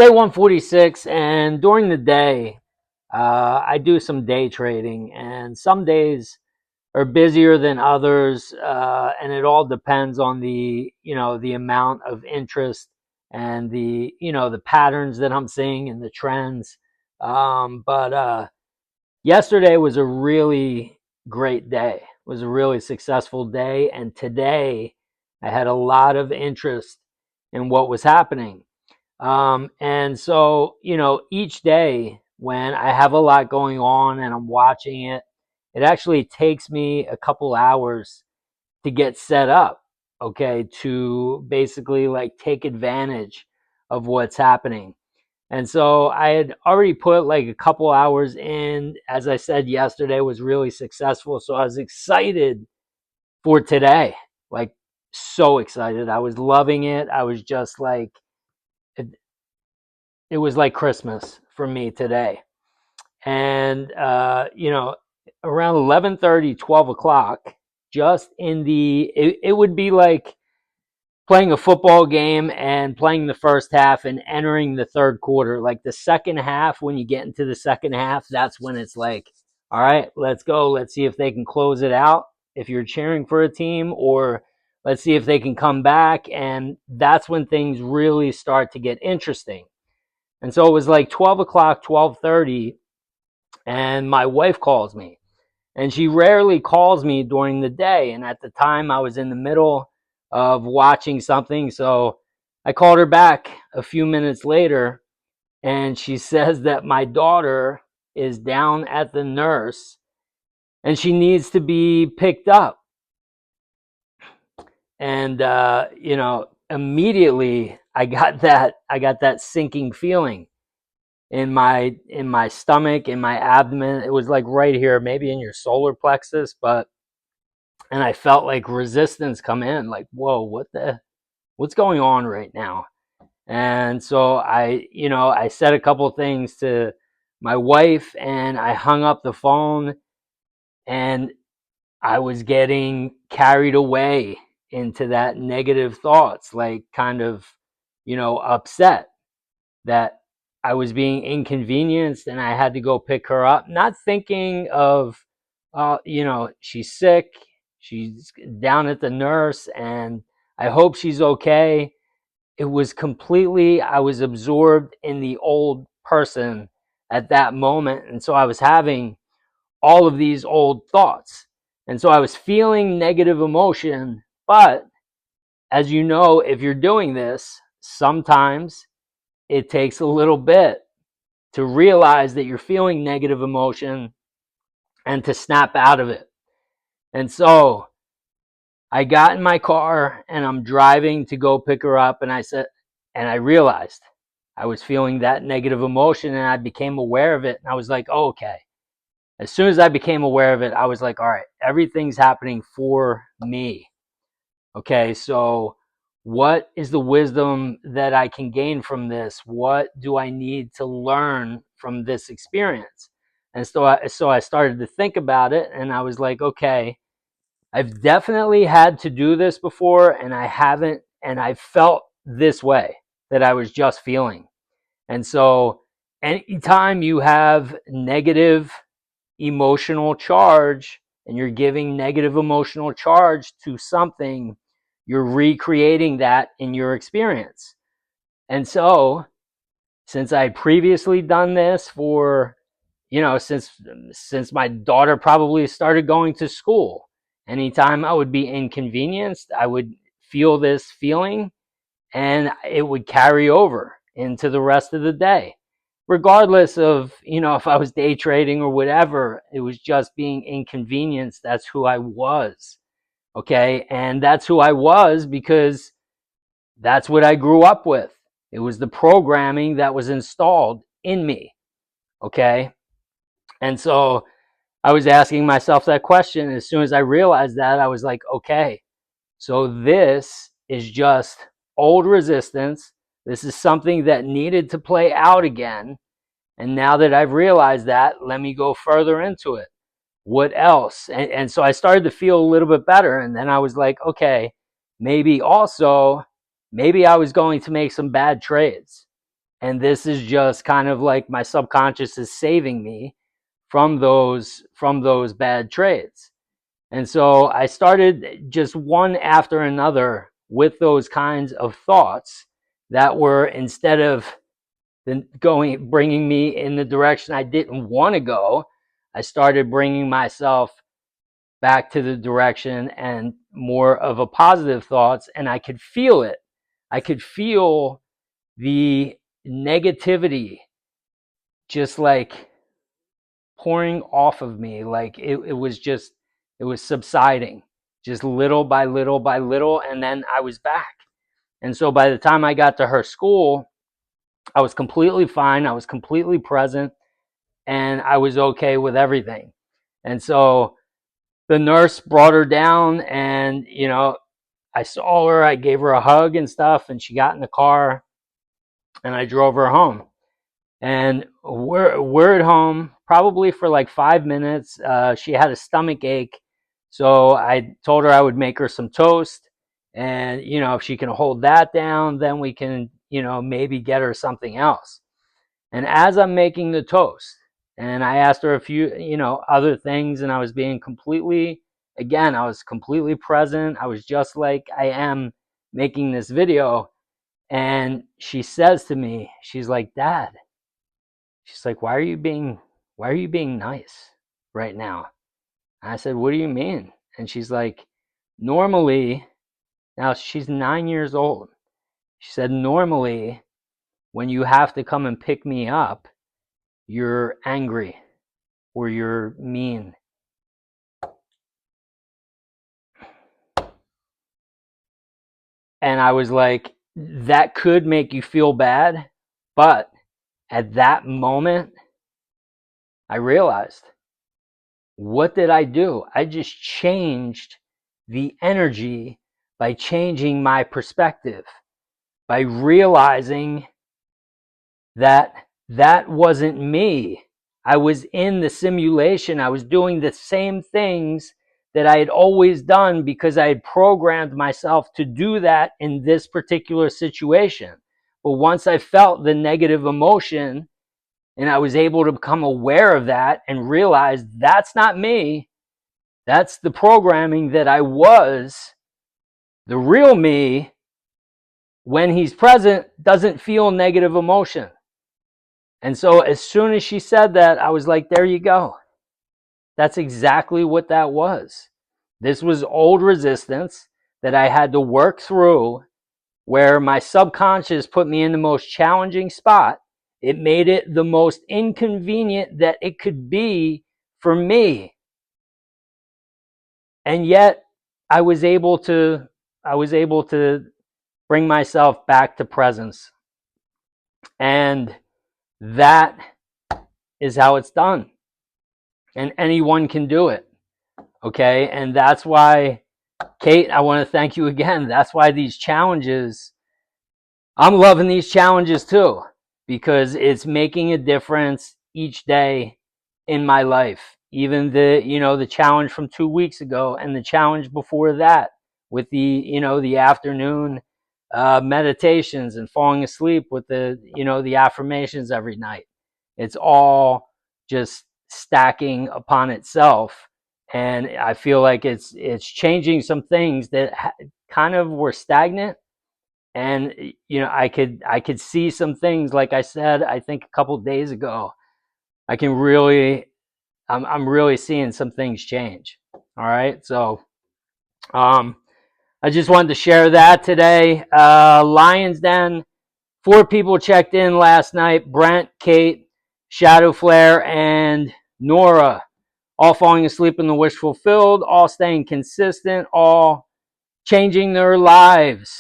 Day 146, and during the day, I do some day trading, and some days are busier than others, and it all depends on the amount of interest and the patterns that I'm seeing and the trends. But yesterday was a really great day. It was a really successful day, and today I had a lot of interest in what was happening. And so, each day when I have a lot going on and I'm watching it, it actually takes me a couple hours to get set up, okay, to basically like take advantage of what's happening. And so I had already put like a couple hours in. As I said, yesterday was really successful. So I was excited for today, like so excited. I was loving it. I was just like, it was like Christmas for me today. And around 11:30, 12 o'clock, just in it would be like playing a football game and playing the first half and entering the third quarter. Like the second half, when you get into the second half, that's when it's like, all right, let's go. Let's see if they can close it out if you're cheering for a team, or let's see if they can come back. And that's when things really start to get interesting. And so it was like 12 o'clock, 12:30, and my wife calls me. And she rarely calls me during the day. And at the time, I was in the middle of watching something. So I called her back a few minutes later, and she says that my daughter is down at the nurse and she needs to be picked up. And, immediately I got that sinking feeling in my stomach, in my abdomen. It was like right here, maybe in your solar plexus, and I felt like resistance come in, like, whoa, what's going on right now? And so I said a couple things to my wife, and I hung up the phone, and I was getting carried away into that negative thoughts, like kind of, upset that I was being inconvenienced and I had to go pick her up, not thinking of, she's sick, she's down at the nurse, and I hope she's okay. It was completely, I was absorbed in the old person at that moment. And so I was having all of these old thoughts. And so I was feeling negative emotion. But as you know, if you're doing this, sometimes it takes a little bit to realize that you're feeling negative emotion and to snap out of it. And so I got in my car and I'm driving to go pick her up, and I realized I was feeling that negative emotion, and I became aware of it, and I was like, oh, okay. As soon as I became aware of it, I was like, all right, everything's happening for me. Okay, so what is the wisdom that I can gain from this? What do I need to learn from this experience? And so I started to think about it, and I was like, okay, I've definitely had to do this before, and I haven't, and I felt this way that I was just feeling. And so anytime you have negative emotional charge and you're giving negative emotional charge to something, you're recreating that in your experience. And so, since I previously done this for, since my daughter probably started going to school, anytime I would be inconvenienced, I would feel this feeling, and it would carry over into the rest of the day. Regardless of, if I was day trading or whatever, it was just being inconvenienced. That's who I was. Okay. And that's who I was because that's what I grew up with. It was the programming that was installed in me. Okay. And so I was asking myself that question. As soon as I realized that, I was like, okay, so this is just old resistance. This is something that needed to play out again. And now that I've realized that, let me go further into it. What else? And so I started to feel a little bit better. And then I was like, okay, maybe I was going to make some bad trades. And this is just kind of like my subconscious is saving me from those bad trades. And so I started just one after another with those kinds of thoughts that were, instead of bringing me in the direction I didn't want to go, I started bringing myself back to the direction and more of a positive thoughts, and I could feel it. I could feel the negativity just like pouring off of me. Like it was subsiding just little by little by little, and then I was back. And so by the time I got to her school, I was completely fine. I was completely present, and I was okay with everything. And so the nurse brought her down, and I saw her, I gave her a hug and stuff, and she got in the car and I drove her home. And we're at home probably for like 5 minutes. She had a stomach ache, so I told her I would make her some toast, and if she can hold that down, then we can maybe get her something else. And as I'm making the toast, and I asked her a few other things, and I was being completely, again, I was completely present. I was just like I am making this video. And she says to me, she's like, "Dad," she's like, why are you being nice right now?" And I said, "What do you mean?" And she's like, "Normally," now she's 9 years old. She said, "Normally when you have to come and pick me up, you're angry or you're mean." And I was like, that could make you feel bad, but at that moment I realized, what did I do? I just changed the energy by changing my perspective, by realizing that that wasn't me. I was in the simulation. I was doing the same things that I had always done because I had programmed myself to do that in this particular situation. But once I felt the negative emotion and I was able to become aware of that and realize that's not me, that's the programming that I was, the real me, when he's present, doesn't feel negative emotion. And so as soon as she said that, I was like, there you go. That's exactly what that was. This was old resistance that I had to work through, where my subconscious put me in the most challenging spot. It made it the most inconvenient that it could be for me. And yet I was able to bring myself back to presence. And that is how it's done. And anyone can do it. Okay? And that's why, Kate, I want to thank you again. That's why these challenges, I'm loving these challenges too, because it's making a difference each day in my life. Even the challenge from 2 weeks ago and the challenge before that with the afternoon meditations and falling asleep with the affirmations every night. It's all just stacking upon itself, and I feel like it's changing some things that kind of were stagnant. And I could see some things, like I said, I think a couple of days ago. I'm really seeing some things change. All right, so I just wanted to share that today. Lions Den, 4 people checked in last night: Brent, Kate, Shadow Flare, and Nora. All falling asleep in the wish fulfilled, all staying consistent, all changing their lives.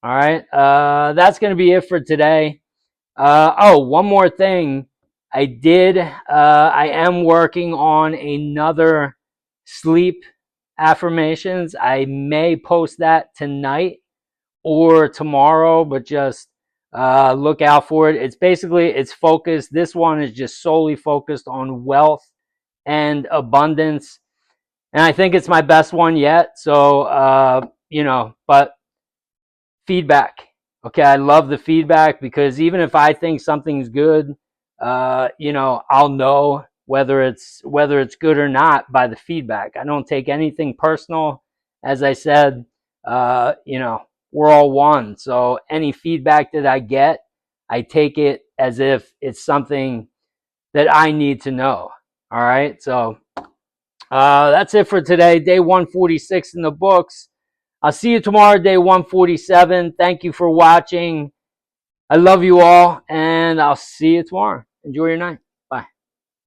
All right, that's going to be it for today. One more thing. I am working on another sleep affirmations. I may post that tonight or tomorrow, but just look out for it. It's focused. This one is just solely focused on wealth and abundance. And I think it's my best one yet. So, but feedback. Okay, I love the feedback, because even if I think something's good, I'll know whether it's good or not by the feedback. I don't take anything personal. As I said, we're all one. So any feedback that I get, I take it as if it's something that I need to know. All right. So that's it for today. Day 146 in the books. I'll see you tomorrow, day 147. Thank you for watching. I love you all, and I'll see you tomorrow. Enjoy your night.